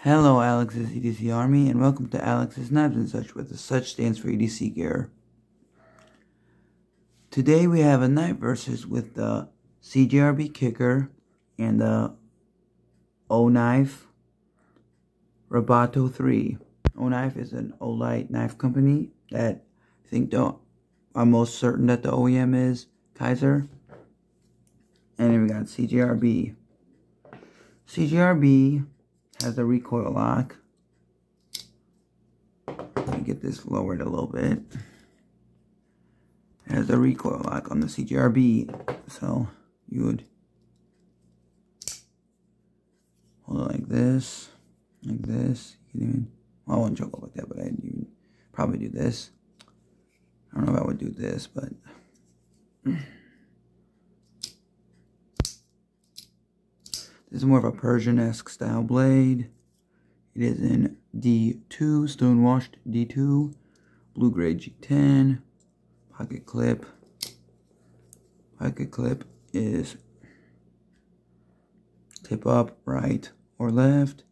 Hello, Alex's EDC Army, and welcome to Alex's Knives and Such, where the such stands for EDC gear. Today we have a knife versus with the CJRB kicker and the OKnife Rubato 3. OKnife is an Olight knife company that I think I'm most certain that the OEM is Kaiser. And then we got CJRB. CJRB has a recoil lock. Let me get this lowered a little bit. It has a recoil lock on the CJRB, so you would hold it like this, like this. You can even, well, I wouldn't choke up like that, but I'd probably do this. I don't know if I would do this, but this is more of a Persian-esque style blade. It is in D2, stonewashed D2, blue grade G10, pocket clip. Pocket clip is tip up, right or left,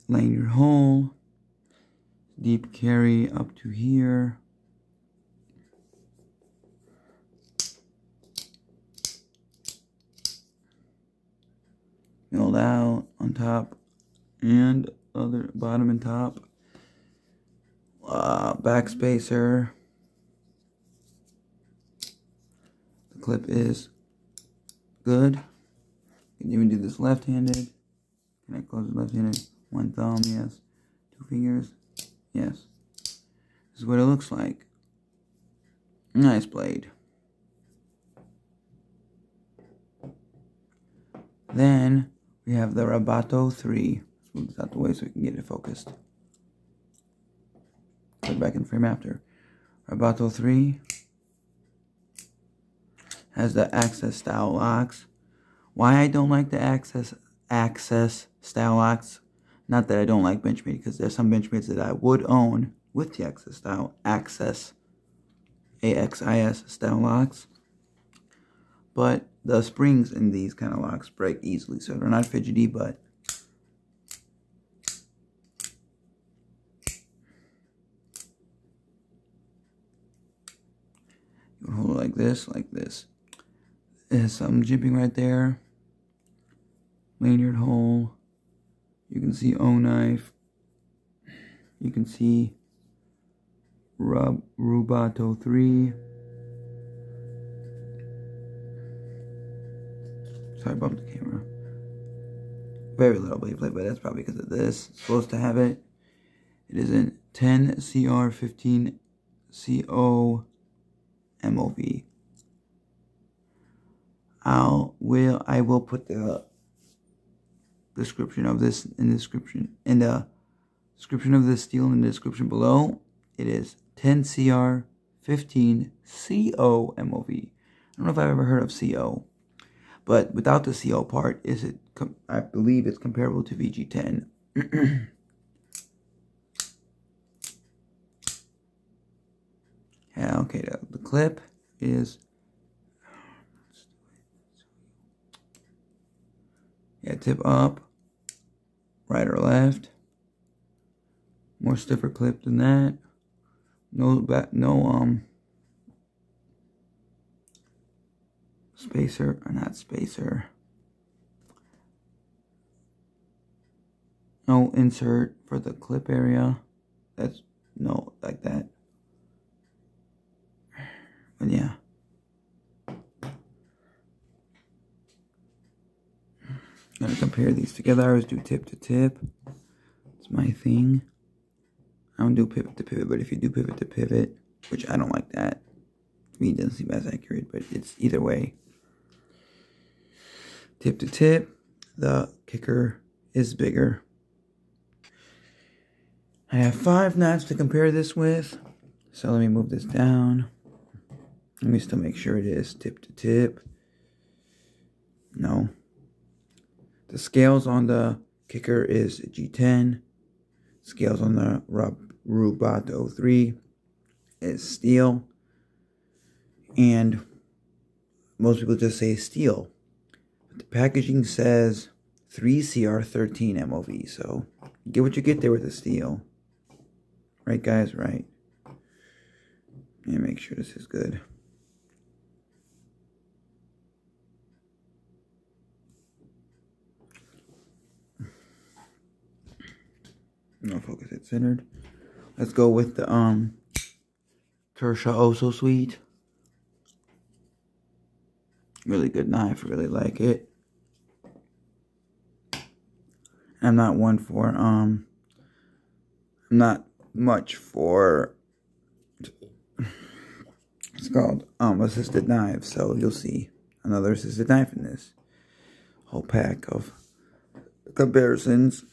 lanyard hole, deep carry up to here. Milled out on top and other bottom and top. Back spacer. The clip is good. You can even do this left-handed. Can I close it left-handed? One thumb, yes. Two fingers, yes. This is what it looks like. Nice blade. Then we have the Rubato 3. Move this out the way so we can get it focused. Put it back in frame after. Rubato 3 has the access style locks. Why I don't like the access style locks, not that I don't like Benchmade, because there's some Benchmades that I would own with the access style, AXIS style locks. But the springs in these kind of locks break easily, so they're not fidgety, but you can hold it like this, like this. It has some jimping right there. Lanyard hole. You can see OKnife. You can see Rubato 3. Sorry, I bumped the camera. Very little blade play, but that's probably because of this. It's supposed to have it. It is in 10 CR 15 CO MOV. I will put the description of this in the description of this steel in the description below. It is 10 CR 15 CO MOV. I don't know if I've ever heard of CO. But without the CO part, I believe it's comparable to VG10. Yeah, okay, the clip is, tip up, right or left. More stiffer clip than that. No spacer, or not spacer. No insert for the clip area. That's no, like that. But yeah. Gotta compare these together. I always do tip to tip. It's my thing. I don't do pivot to pivot, but if you do pivot to pivot, which I don't like that. To me, it doesn't seem as accurate, but it's either way. Tip to tip, the kicker is bigger. I have 5 knives to compare this with, so let me move this down. Let me still make sure it is tip to tip. No. The scales on the kicker is G10. Scales on the Rubato 3 is steel. And most people just say steel. But the packaging says 3CR13 MOV. So get what you get there with the steel. Right, guys? Right. Let me make sure this is good. No focus, it's centered. Let's go with the Kershaw Oh So Sweet. Really good knife, really like it. I'm not one for I'm not much for it's called assisted knives, so you'll see another assisted knife in this whole pack of comparisons.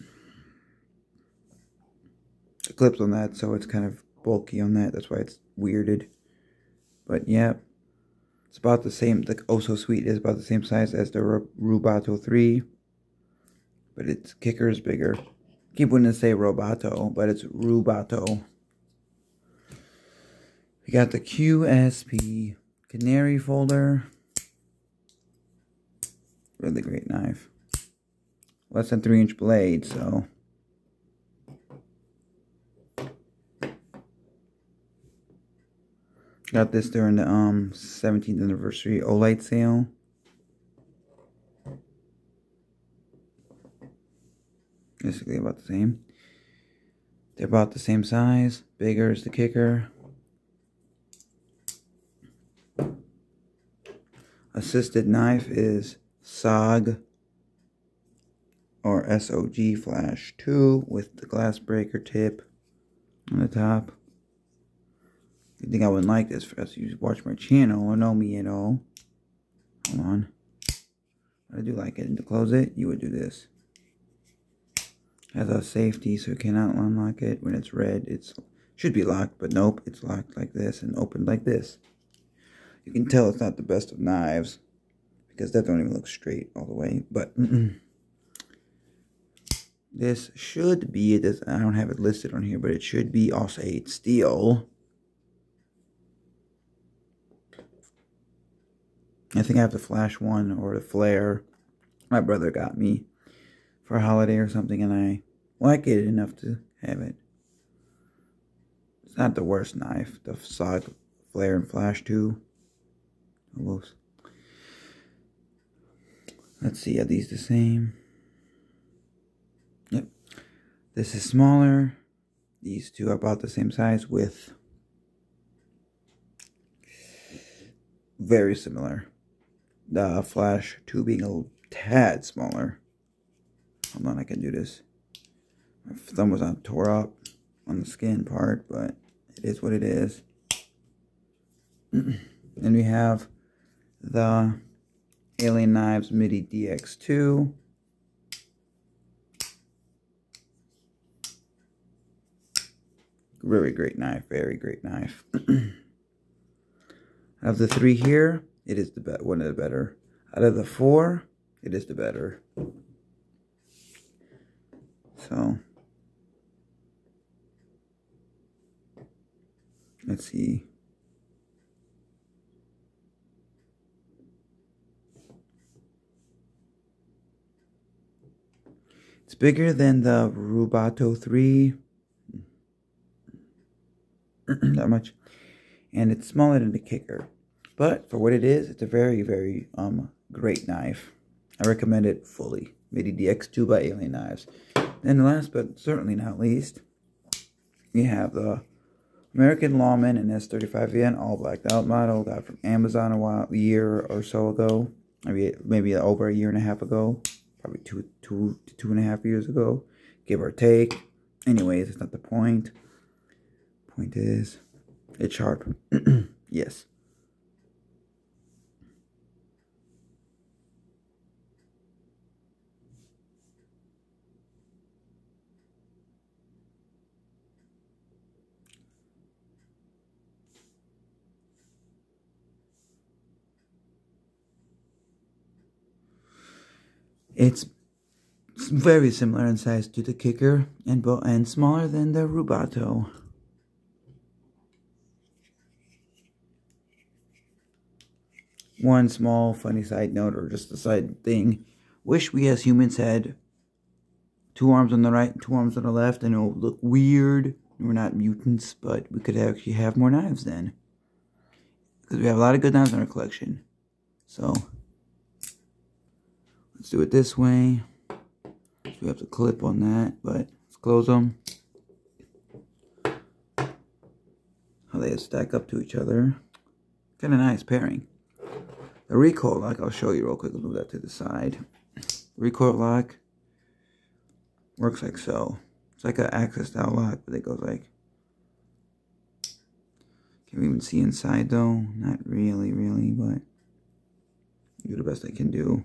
The clips on that, so it's kind of bulky on that, that's why it's weirded. But yeah, it's about the same. The Oh So Sweet is about the same size as the Rubato 3, but its kicker is bigger. I keep wanting to say Rubato, but it's Rubato. We got the QSP Canary folder. Really great knife. Less than 3-inch blade, so. Got this during the 17th anniversary Olight sale. Basically about the same. They're about the same size. Bigger is the kicker. Assisted knife is SOG or SOG Flash 2 with the glass breaker tip on the top. You think I wouldn't like this for us to watch my channel or know me at all? Hold on. I do like it. And to close it, you would do this. Has a safety, so you cannot unlock it. When it's red, it should be locked, but nope, it's locked like this and opened like this. You can tell it's not the best of knives because that don't even look straight all the way. But this should be, I don't have it listed on here, but it should be All-State steel. I think I have the Flash one or the Flare. My brother got me for a holiday or something, and I like it enough to have it. It's not the worst knife. The SOG Flare and Flash 2. Almost. Let's see, are these the same? Yep. This is smaller. These two are about the same size with very similar. The Flash 2 being a tad smaller. Hold on, I can do this. My thumb was tore up on the skin part, but it is what it is. And we have the Alien Knives MIDI DX2. Very great knife, very great knife. Of the 3 here, it is the one of the better. Out of the 4, it is the better. So, let's see. It's bigger than the Rubato 3. Not much. And it's smaller than the kicker. But for what it is, it's a very, very great knife. I recommend it fully. MIDI DX2 by Alien Knives. And last but certainly not least, we have the American Lawman and S35VN all blacked out model. Got from Amazon a year or so ago. Maybe over a year and a half ago. Probably two and a half years ago. Give or take. Anyways, it's not the point. Point is, it's sharp. Yes. It's very similar in size to the kicker and smaller than the Rubato. One small funny side note, or just a side thing. Wish we as humans had 2 arms on the right, 2 arms on the left, and it'll look weird. We're not mutants, but we could actually have more knives then. Because we have a lot of good knives in our collection. So, let's do it this way. So we have to clip on that, but let's close them. How they stack up to each other. Kind of nice pairing. The recoil lock, I'll show you real quick. Let's move that to the side. Recoil lock works like so. It's like an access style lock, but it goes like. Can we even see inside though? Not really, but do the best I can do.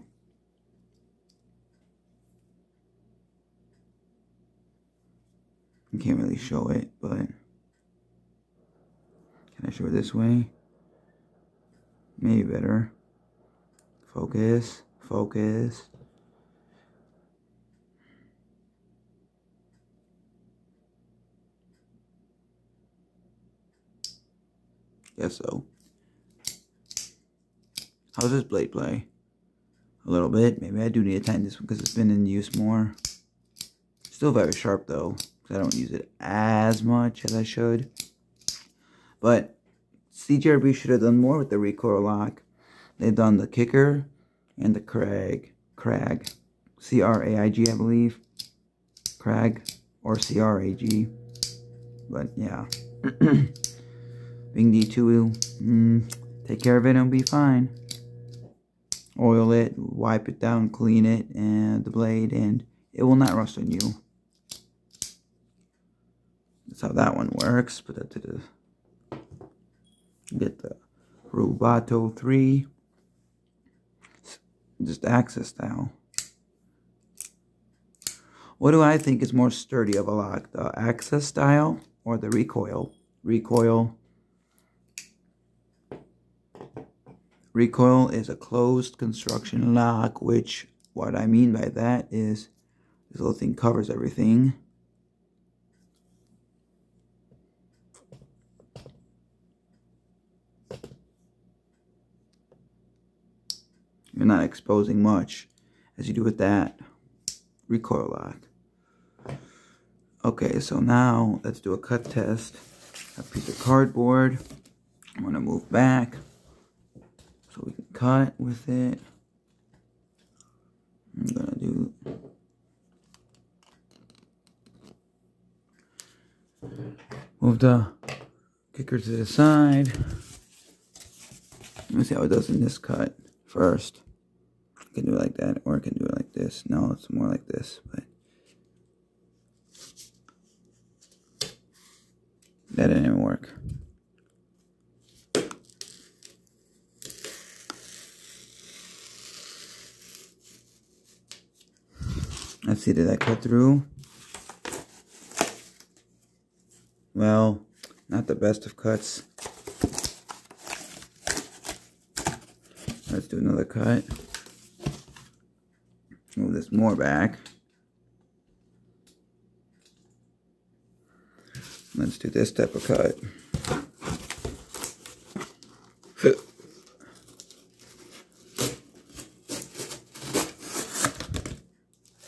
I can't really show it, but can I show it this way? Maybe better. Focus, focus. Guess so. How's this blade play? A little bit. Maybe I do need to tighten this one because it's been in use more. Still very sharp though, because I don't use it as much as I should. But CJRB should have done more with the recoil lock. They've done the kicker and the crag. C-R-A-I-G, I believe. Crag or C-R-A-G. But yeah. Bing D2, take care of it and it'll be fine. Oil it, wipe it down, clean it, and the blade, and it will not rust on you. That's how that one works. Put that to the. Get the Rubato 3. Just access style. What do I think is more sturdy of a lock? The access style or the recoil? Recoil is a closed construction lock, which what I mean by that is this little thing covers everything. You're not exposing much as you do with that recoil lock. Okay, so now let's do a cut test. A piece of cardboard. I'm going to move back so we can cut with it. I'm going to do... Move the kicker to the side. Let me see how it does in this cut first. I can do it like that, or I can do it like this. No, it's more like this, but that didn't even work. Let's see, did I cut through? Well, not the best of cuts. Let's do another cut. Move this more back. Let's do this type of cut.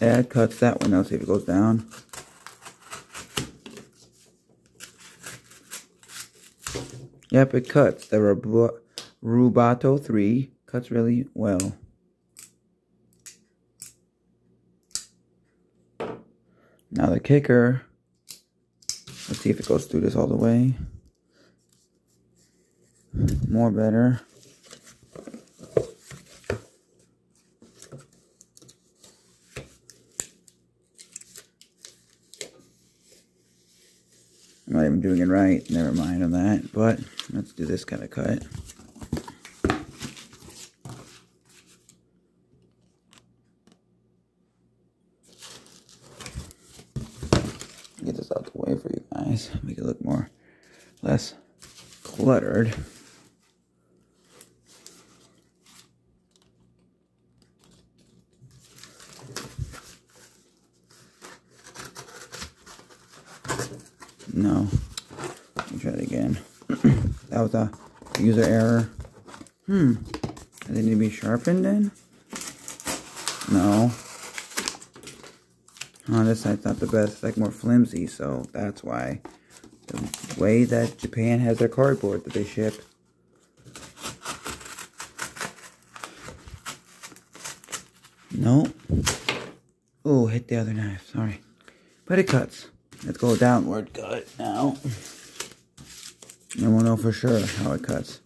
Yeah, it cuts that one. Now see if it goes down. Yep, it cuts. The Rubato 3 cuts really well. Now the kicker. Let's see if it goes through this all the way. More better. I'm not even doing it right. Never mind on that. But let's do this kind of cut. Get this out the way for you guys. Make it look less cluttered. No. Let me try it again. That was a user error. Does it need to be sharpened then? No. Oh, this side's not the best. It's like more flimsy, so that's why. The way that Japan has their cardboard that they ship. Nope. Oh, hit the other knife. Sorry. But it cuts. Let's go downward cut now. And we'll know for sure how it cuts.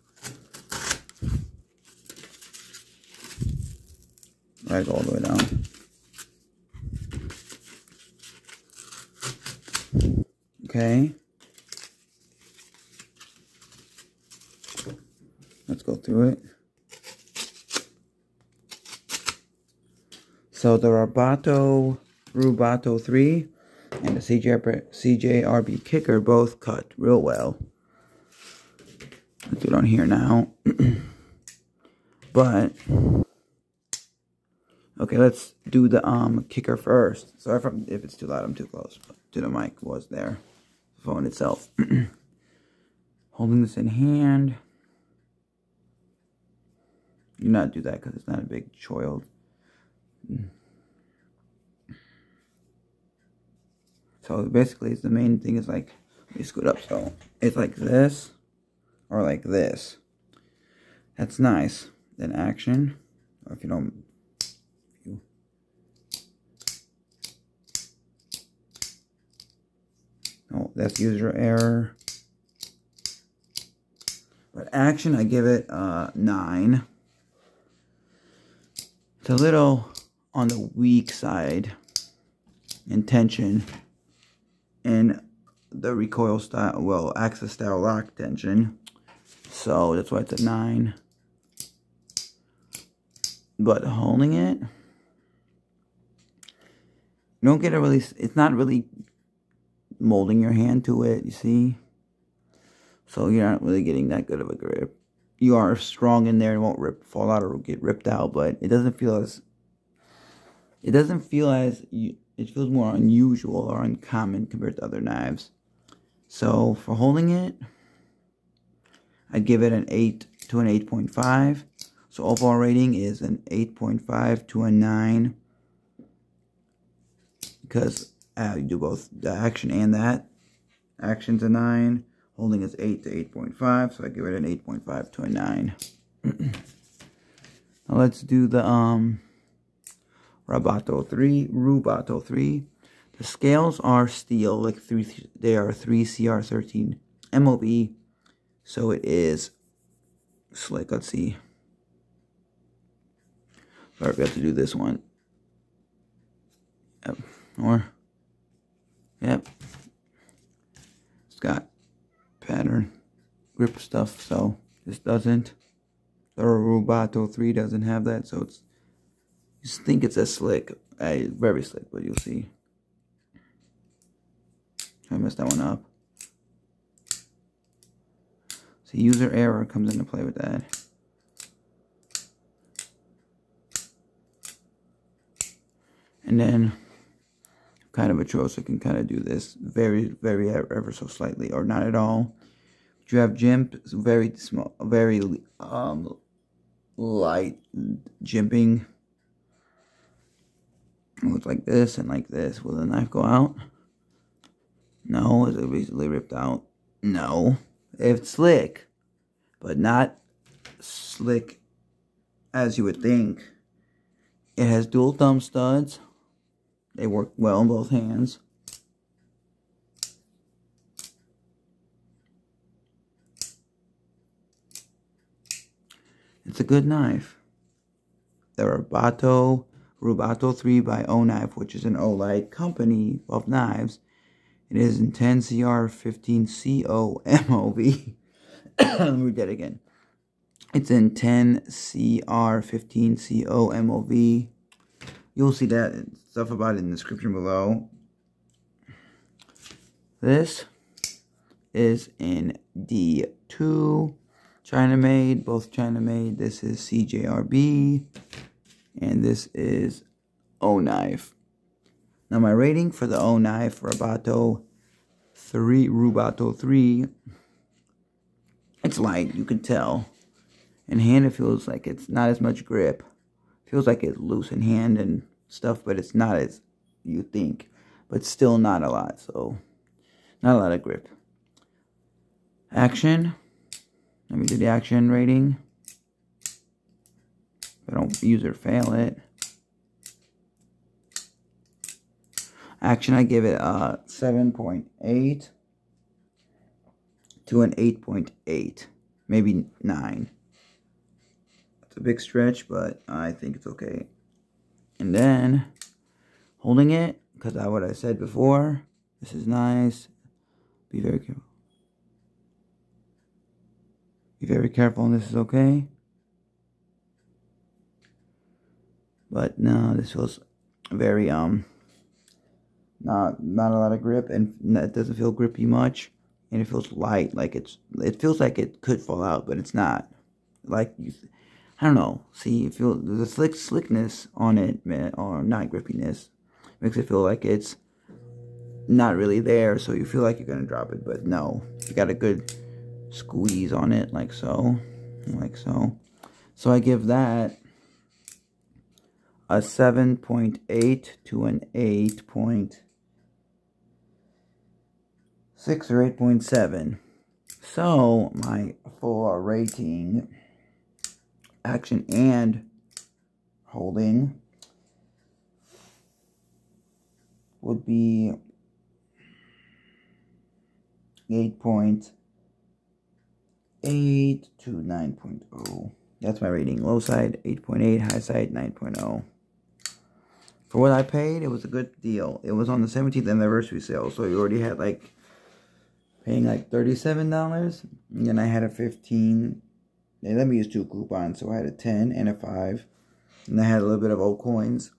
Gotta go all the way down. Okay. Let's go through it. So the Rubato 3 and the CJRB kicker both cut real well. Let's do it on here now. But okay, let's do the kicker first. Sorry if it's too loud, I'm too close to the mic. Was there, the phone itself. Holding this in hand. Do not do that because it's not a big child. So basically, the main thing is like, let me scoot up. So it's like this or like this. That's nice. Then action, or if you don't. Oh, that's user error. But action, I give it 9. It's a little on the weak side in tension. And the recoil style, well, axis style lock tension. So that's why it's a 9. But holding it, you don't get a really, it's not really molding your hand to it, you see? So you're not really getting that good of a grip. You are strong in there and won't fall out or get ripped out, but it doesn't feel as, it feels more unusual or uncommon compared to other knives. So for holding it, I'd give it an 8 to an 8.5. So overall rating is an 8.5 to a 9. Because you do both the action and that. Action's a 9. Holding is 8 to 8.5. So I give it an 8.5 to a 9. Now let's do the Rubato 3. The scales are steel, like they are 3 CR13 MOV. So it is slick. Let's see. Sorry, we have to do this one. Yep. Yep. It's got pattern grip stuff, so this doesn't. The Rubato 3 doesn't have that, so it's, you just think it's a slick, very slick, but you'll see. I messed that one up. So user error comes into play with that. And then kind of a Trosa can kind of do this very ever so slightly or not at all. But you have jimp, very small, very light jimping. Looks like this and like this. Will the knife go out? No. Is it easily ripped out? No. It's slick, but not slick as you would think. It has dual thumb studs. They work well in both hands. It's a good knife. The Rubato 3 by OKnife, which is an OLite company of knives. It is in 10 CR 15 CO MOV. Let me read that again. It's in 10 CR 15 CO MOV. You'll see that stuff about it in the description below. This is in D2, China made, both China made. This is CJRB, and this is OKnife. Now my rating for the OKnife Rubato 3, it's light, you can tell. In hand, it feels like it's not as much grip. Feels like it's loose in hand and stuff, but it's not as you think, but still not a lot. So not a lot of grip. Action. Let me do the action rating. If I don't use it or fail it. Action, I give it a 7.8 to an 8.8, maybe 9. It's a big stretch, but I think it's okay. And then holding it, because what I said before, this is nice. Be very careful. Be very careful, and this is okay. But no, this feels very not a lot of grip, and it doesn't feel grippy much, and it feels light, like it feels like it could fall out, but it's not. Like I don't know. See, the slickness on it, or not grippiness, makes it feel like it's not really there, so you feel like you're gonna drop it, but no, you got a good squeeze on it, like so, like so. So I give that a 7.8 to an 8.6 or 8.7. So my full rating, action and holding, would be 8.8 to 9.0. That's my rating. Low side 8.8, high side 9.0. For what I paid, it was a good deal. It was on the 17th anniversary sale, so you already had like paying like $37, and then I had a 15. They let me use 2 coupons, so I had a 10 and a 5, and I had a little bit of old coins,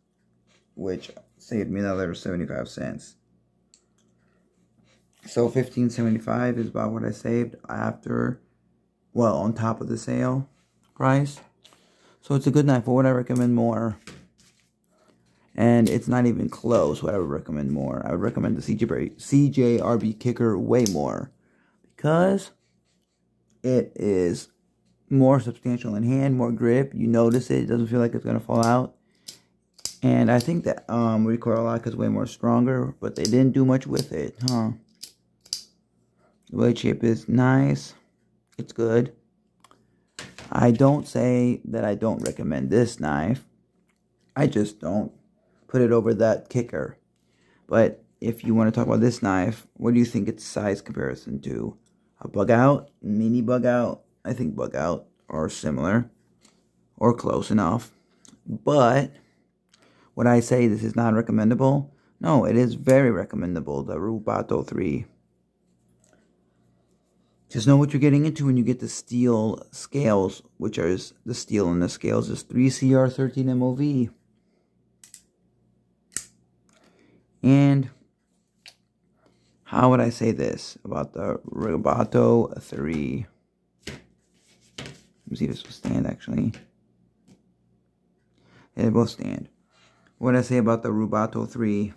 which saved me another 75 cents. So $15.75 is about what I saved after, well, on top of the sale price. So it's a good knife. For what I recommend more, and it's not even close what I would recommend more. I would recommend the CJRB kicker way more, because it is more substantial in hand, more grip. You notice it. It doesn't feel like it's going to fall out. And I think that recoil lock is way more stronger, but they didn't do much with it, huh? The blade shape is nice. It's good. I don't say that I don't recommend this knife. I just don't put it over that kicker. But if you want to talk about this knife, what do you think its size comparison to a bug out, mini bug out? I think bug out are similar or close enough. But would I say this is not recommendable? No, it is very recommendable, the Rubato 3. Just know what you're getting into when you get the steel scales, which is the steel in the scales is 3CR13 MOV. And how would I say this about the Rubato 3? Let me see if this will stand, actually. Yeah, they both stand. What would I say about the Rubato 3?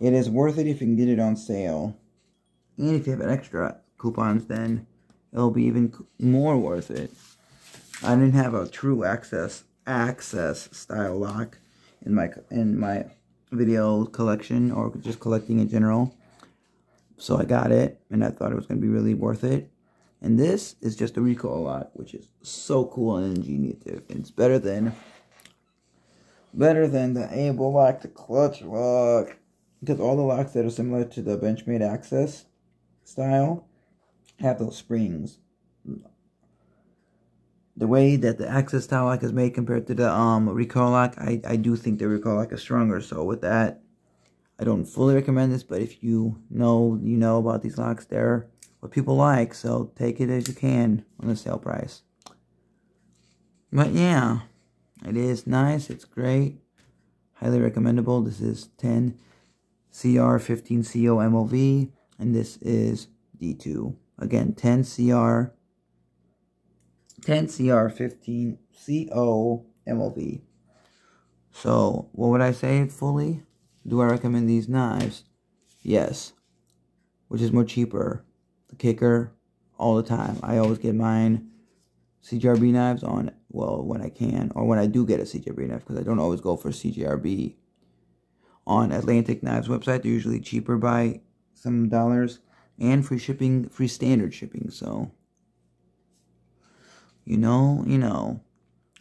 It is worth it if you can get it on sale. And if you have an extra coupons, then it'll be even more worth it. I didn't have a true access style lock in my video collection, or just collecting in general. So I got it, and I thought it was going to be really worth it. And this is just a recoil lock, which is so cool and ingenious. It's better than the able lock, the clutch lock, because all the locks that are similar to the Benchmade access style have those springs. The way that the access style lock is made compared to the recoil lock, I do think the recoil lock is stronger. So with that, I don't fully recommend this, but if you know about these locks, they're what people like, so take it as you can on the sale price. But yeah, it is nice, it's great, highly recommendable. This is 10 CR 15 CO MOV, and this is D2. Again, 10 CR 15 CO MOV. So, what would I say fully? Do I recommend these knives? Yes. Which is more cheaper? The kicker, all the time. I always get mine CJRB knives on, well, when I can, or when I do get a CJRB knife, because I don't always go for CJRB. on Atlantic Knives website. They're usually cheaper by some dollars, and free shipping, free standard shipping. So, you know.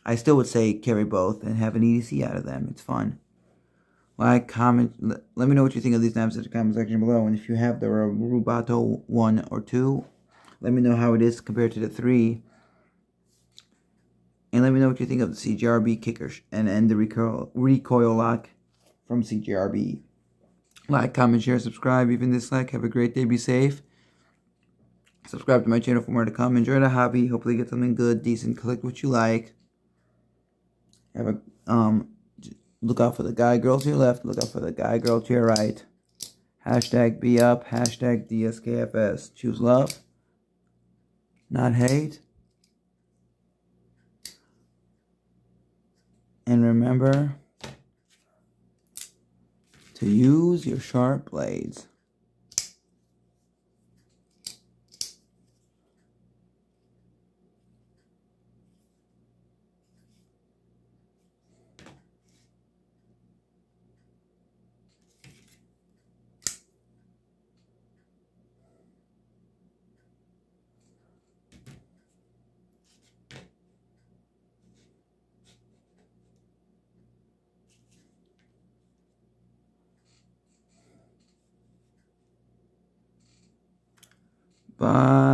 I still would say carry both and have an EDC out of them. It's fun. Like, comment, let me know what you think of these knives in the comment section below. And if you have the Rubato 1 or 2, let me know how it is compared to the 3. And let me know what you think of the CJRB kicker and the recoil lock from CJRB. Like, comment, share, subscribe, even dislike. Have a great day. Be safe. Subscribe to my channel for more to come. Enjoy the hobby. Hopefully get something good, decent. Collect what you like. Have a look out for the guy, girl to your left. Look out for the guy, girl to your right. Hashtag be up. Hashtag DSKFS. Choose love, not hate. And remember to use your sharp blades. Bye.